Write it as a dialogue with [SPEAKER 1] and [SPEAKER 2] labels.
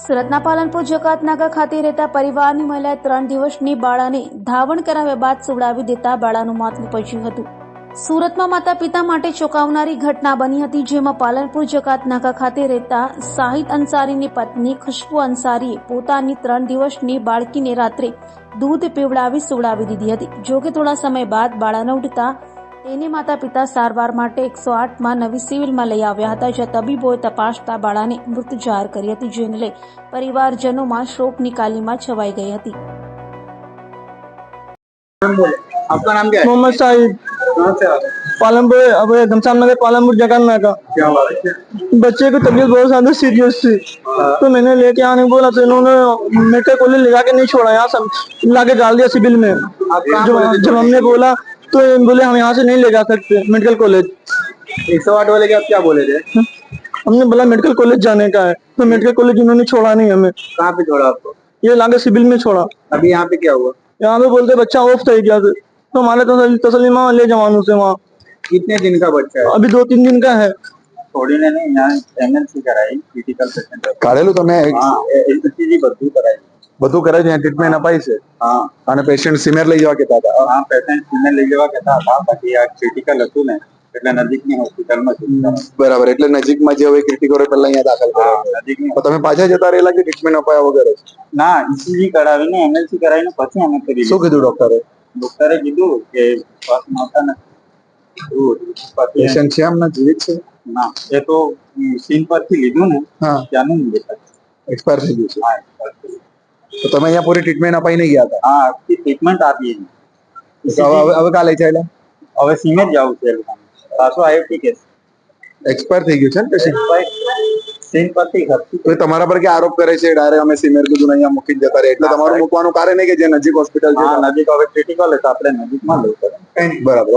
[SPEAKER 1] સુરતના પાલનપુર જકાતનાકા ખાતે રહેતા પરિવારની મહિલાએ 3 દિવસની બાળાને ધાવણ કરાવ્યા બાદ સુવડાવી દેતા બાળાનું મોત નીપજ્યું હતું. સુરતમાં માતા પિતા માટે ચોંકાવનારી ઘટના બની હતી, જેમાં પાલનપુર જકાતનાકા ખાતે રહેતા શાહિદ અંસારીની પત્ની ખુશ્બુ અંસારીએ પોતાની 3 દિવસની બાળકીને રાત્રે દૂધ પીવડાવી સુવડાવી દીધી હતી. જોકે થોડા સમય બાદ બાળા ન ઉઠતા તેને માતા પિતા સારવાર માટે 108માં નવી સિવિલમાં લઈ આવ્યા હતા, જ્યાં તબીબોએ તપાસતા બાળાને મૃત જાહેર કરી હતી, જેને લઈ પરિવારજનોમાં શોકની કાલીમાં છવાઈ ગઈ હતી.
[SPEAKER 2] आपका नाम क्या है?
[SPEAKER 3] मोहम्मद शाहिद,
[SPEAKER 2] कहाँ से आ रहे हैं?
[SPEAKER 3] पालमपुर अब घमसान नगर पालमपुर जगन्नाथ का।
[SPEAKER 2] क्या बात है?
[SPEAKER 3] बच्चे की तबीयत बहुत ज्यादा सीरियस थी, तो मैंने लेके आने को बोला तो इन्होंने मेडिकल कॉलेज ले जाके नहीं छोड़ा, यहाँ सब लाके डाल दिया सिविल में।
[SPEAKER 2] आप कहाँ बोले थे?
[SPEAKER 3] जब हमने बोला तो बोले हम यहाँ से नहीं ले जा सकते मेडिकल कॉलेज।
[SPEAKER 2] 108 वाले के आप क्या बोले थे?
[SPEAKER 3] हमने बोला मेडिकल कॉलेज जाने का है, तो मेडिकल कॉलेज इन्होंने छोड़ा नहीं हमें,
[SPEAKER 2] कहाँ पे छोड़ा आपको?
[SPEAKER 3] ये लाके सिविल में छोड़ा।
[SPEAKER 2] अभी यहाँ पे क्या हुआ?
[SPEAKER 3] यहाँ पे बोलते बच्चा ऑफ था क्या, तो हमारे तसलीमा ले जवानों से वहाँ
[SPEAKER 2] कितने दिन का बच्चा है?
[SPEAKER 3] अभी 2-3 दिन का है।
[SPEAKER 4] થોડીને નહીં यहाँ એમએલસી કરાઈ ક્રિટિકલ પેશન્ટ
[SPEAKER 5] કાઢેલું તમે
[SPEAKER 4] હા એસસીજી બધું કરાઈ
[SPEAKER 5] બધું કરે છે, ટ્રીટમેન્ટ અપાઈ છે
[SPEAKER 4] હા
[SPEAKER 5] અને પેશન્ટ સિમેર લઈ જવા કહેતા હતા.
[SPEAKER 4] હા પેશન્ટ સિવિલ લઈ જવા કહેતા હતા, બાકી આ ક્રિટિકલ હતું ને એટલે નજીકની હોસ્પિટલમાં
[SPEAKER 5] બરાબર, એટલે નજીકમાં જે હોય ક્રિટિકલ હોય પહેલા અહીંયા દાખલ કરો.
[SPEAKER 4] હા નજીકની
[SPEAKER 5] તો તમે પાછા જતા રહેલા કે ટ્રીટમેન્ટ અપાયા વગર જ?
[SPEAKER 4] ના ઈસીજી કરાવીને એમએલસી કરાવીને પછી અમે કરી
[SPEAKER 5] શું કીધું ડોક્ટરે?
[SPEAKER 4] ડોક્ટરે કીધું કે શ્વાસ નહોતા ને પછી
[SPEAKER 5] પેશન્ટ છે એમના જીવિત છે?
[SPEAKER 4] ના એ તો સીન પરથી લીધું ને
[SPEAKER 5] હા,
[SPEAKER 4] ત્યાંનું જ દેખાય.
[SPEAKER 5] એક્સપાયર થઈ ગયું છે.
[SPEAKER 4] હા expire થઈ ગયું.
[SPEAKER 5] તો તમે અહીંયા પૂરી ટ્રીટમેન્ટ અપાઈને ગયા હતા?
[SPEAKER 4] હા આખી ટ્રીટમેન્ટ આપી એની.
[SPEAKER 5] તો હવે કાં લઈ ચાલ્યા?
[SPEAKER 4] હવે સીમે જ જવું છે એ લોકોને. પાછો આવ્યો ઠીક છે
[SPEAKER 5] એક્સપાયર થઈ ગયું છે ને પેશન્ટ?
[SPEAKER 4] સીન પરથી ઘરથી
[SPEAKER 5] તો એ તમારા પર કે આરોપ કરે છે ડાયરેક્ટ અમે સિમેર કીધું અહીંયા મૂકીને જતા રહે, એટલે તમારું મૂકવાનું કારણ નહીં કે જે નજીક હોસ્પિટલ છે?
[SPEAKER 4] હા નજીક હવે ક્રિટિકલ છે તો આપણે નજીકમાં લેવું પડે.
[SPEAKER 5] બરાબર.